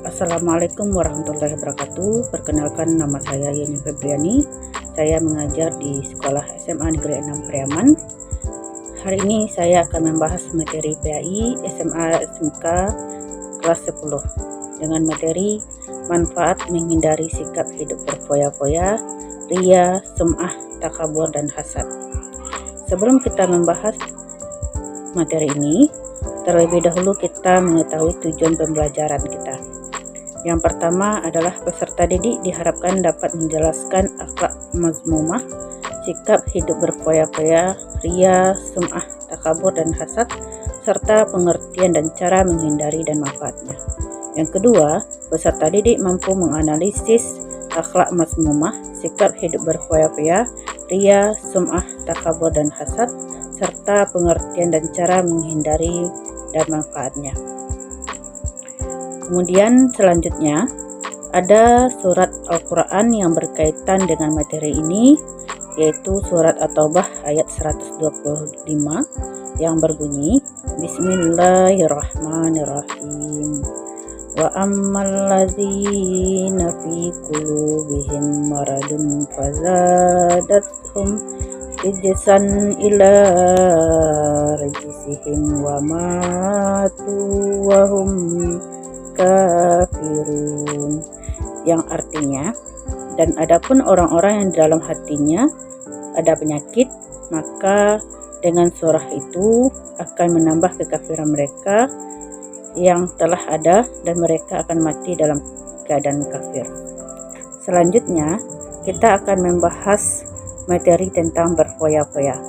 Assalamualaikum warahmatullahi wabarakatuh. Perkenalkan, nama saya Yeni Febriani. Saya mengajar di Sekolah SMA Negeri 6 Priaman. Hari ini saya akan membahas materi PAI SMA SMK kelas 10 dengan materi manfaat menghindari sikap hidup berfoya-foya, ria, sum'ah, takabur, dan hasad. Sebelum kita membahas materi ini, terlebih dahulu kita mengetahui tujuan pembelajaran kita. Yang pertama adalah peserta didik diharapkan dapat menjelaskan akhlak mazmumah, sikap hidup berfoya-foya, ria, sum'ah, takabur, dan hasad, serta pengertian dan cara menghindari dan manfaatnya. Yang kedua, peserta didik mampu menganalisis akhlak mazmumah, sikap hidup berfoya-foya, ria, sum'ah, takabur, dan hasad, serta pengertian dan cara menghindari dan manfaatnya. Kemudian selanjutnya ada surat Al-Quran yang berkaitan dengan materi ini, yaitu surat At-Taubah ayat 125 yang berbunyi, Bismillahirrahmanirrahim. Wa ammal ladzina fi qulubihim maradun fazadathum rijsan ila rijsihim wa matu wa hum kafirun, yang artinya, dan adapun orang-orang yang di dalam hatinya ada penyakit, maka dengan surah itu akan menambah kekafiran mereka yang telah ada dan mereka akan mati dalam keadaan kafir. Selanjutnya kita akan membahas materi tentang berfoya-foya.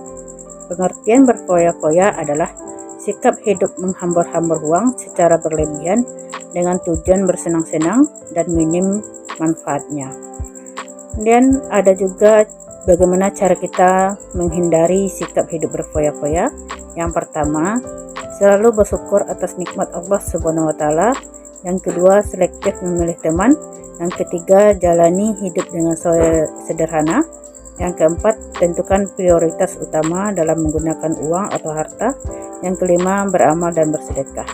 Pengertian berfoya-foya adalah sikap hidup menghambur-hambur uang secara berlebihan dengan tujuan bersenang-senang dan minim manfaatnya. Kemudian ada juga bagaimana cara kita menghindari sikap hidup berfoya-foya. Yang pertama, selalu bersyukur atas nikmat Allah Subhanahu wa taala. Yang kedua, selektif memilih teman. Yang ketiga, jalani hidup dengan sederhana. Yang keempat, tentukan prioritas utama dalam menggunakan uang atau harta. Yang kelima, beramal dan bersedekah.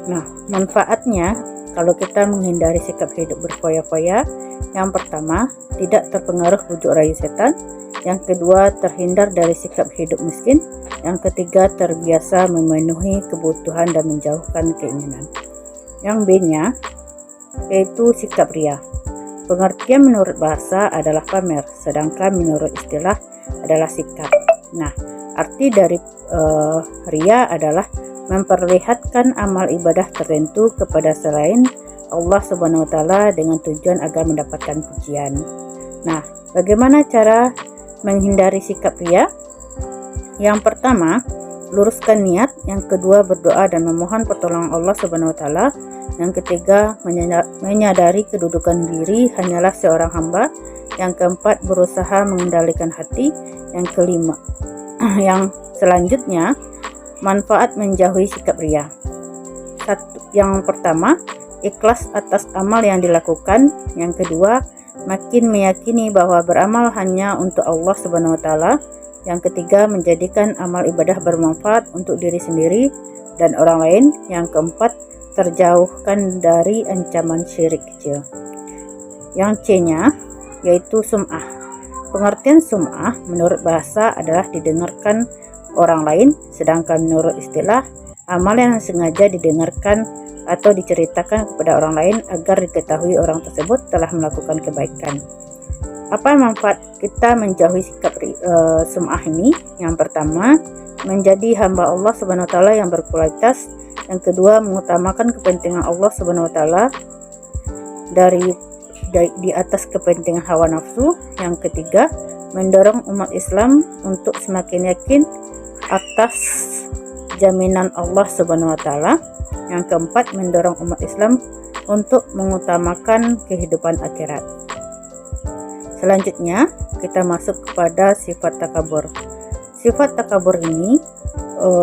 Nah, manfaatnya kalau kita menghindari sikap hidup berfoya-foya, yang pertama, tidak terpengaruh bujuk rayu setan. Yang kedua, terhindar dari sikap hidup miskin. Yang ketiga, terbiasa memenuhi kebutuhan dan menjauhkan keinginan. Yang B-nya yaitu sikap ria. Pengertian menurut bahasa adalah pamer, sedangkan menurut istilah adalah sikap. Nah, arti dari ria adalah memperlihatkan amal ibadah tertentu kepada selain Allah Subhanahu wa taala dengan tujuan agar mendapatkan pujian. Nah, bagaimana cara menghindari sikap ria? Yang pertama, luruskan niat. Yang kedua, berdoa dan memohon pertolongan Allah Subhanahu wa taala. Yang ketiga, menyadari kedudukan diri hanyalah seorang hamba. Yang keempat, berusaha mengendalikan hati. Yang kelima, yang selanjutnya, manfaat menjauhi sikap ria. Yang pertama, ikhlas atas amal yang dilakukan. Yang kedua, makin meyakini bahwa beramal hanya untuk Allah Subhanahu wa taala. Yang ketiga, menjadikan amal ibadah bermanfaat untuk diri sendiri dan orang lain. Yang keempat, terjauhkan dari ancaman syirik kecil. Yang C-nya yaitu sum'ah. Pengertian sum'ah menurut bahasa adalah didengarkan orang lain, sedangkan menurut istilah, amal yang sengaja didengarkan atau diceritakan kepada orang lain agar diketahui orang tersebut telah melakukan kebaikan. Apa manfaat kita menjauhi sikap sum'ah ini? Yang pertama, menjadi hamba Allah Subhanahu wa taala yang berkualitas. Yang kedua, mengutamakan kepentingan Allah Subhanahu wa taala di atas kepentingan hawa nafsu. Yang ketiga, mendorong umat Islam untuk semakin yakin atas jaminan Allah Subhanahu wa taala. Yang keempat, mendorong umat Islam untuk mengutamakan kehidupan akhirat. Selanjutnya, kita masuk kepada sifat takabur. Sifat takabur ini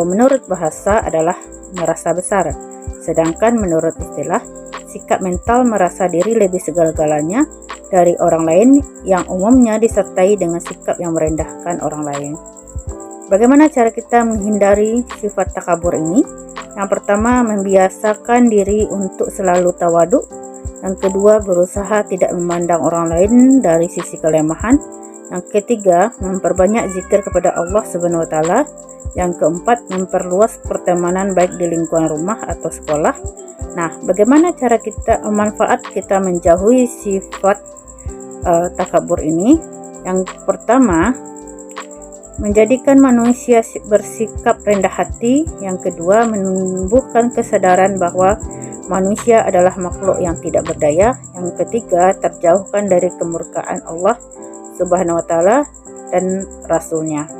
menurut bahasa adalah merasa besar, sedangkan menurut istilah, sikap mental merasa diri lebih segala-galanya dari orang lain yang umumnya disertai dengan sikap yang merendahkan orang lain. Bagaimana cara kita menghindari sifat takabur ini? Yang pertama, membiasakan diri untuk selalu tawaduk. Yang kedua, berusaha tidak memandang orang lain dari sisi kelemahan. Yang ketiga, memperbanyak zikir kepada Allah Subhanahu wa taala. Yang keempat, memperluas pertemanan baik di lingkungan rumah atau sekolah. Nah, bagaimana cara manfaat kita menjauhi sifat takabur ini? Yang pertama, menjadikan manusia bersikap rendah hati. Yang kedua, menumbuhkan kesadaran bahwa manusia adalah makhluk yang tidak berdaya. Yang ketiga, terjauhkan dari kemurkaan Allah Subhanahu wa taala dan Rasulnya.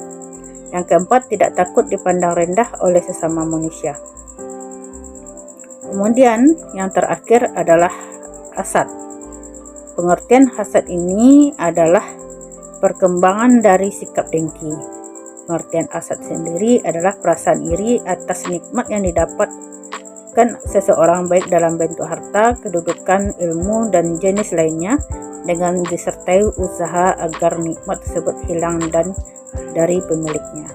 Yang keempat, tidak takut dipandang rendah oleh sesama manusia. Kemudian yang terakhir adalah hasad. Pengertian hasad ini adalah perkembangan dari sikap dengki. Pengertian hasad sendiri adalah perasaan iri atas nikmat yang didapatkan seseorang baik dalam bentuk harta, kedudukan, ilmu, dan jenis lainnya, dengan disertai usaha agar nikmat tersebut hilang dan dari pemiliknya.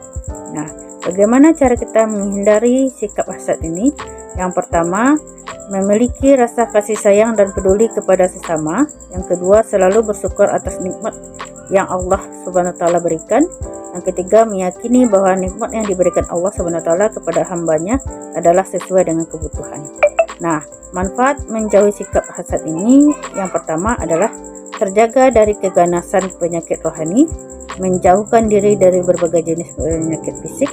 Nah, bagaimana cara kita menghindari sikap hasad ini? Yang pertama, memiliki rasa kasih sayang dan peduli kepada sesama. Yang kedua, selalu bersyukur atas nikmat yang Allah Subhanahu wa taala berikan. Yang ketiga, meyakini bahwa nikmat yang diberikan Allah Subhanahu wa taala kepada hambanya adalah sesuai dengan kebutuhan. Nah, manfaat menjauhi sikap hasad ini yang pertama adalah terjaga dari keganasan penyakit rohani, menjauhkan diri dari berbagai jenis penyakit fisik.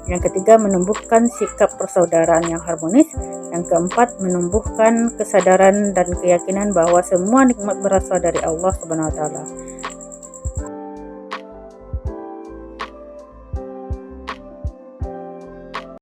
Yang ketiga, menumbuhkan sikap persaudaraan yang harmonis. Yang keempat, menumbuhkan kesadaran dan keyakinan bahwa semua nikmat berasal dari Allah Subhanahu wa taala.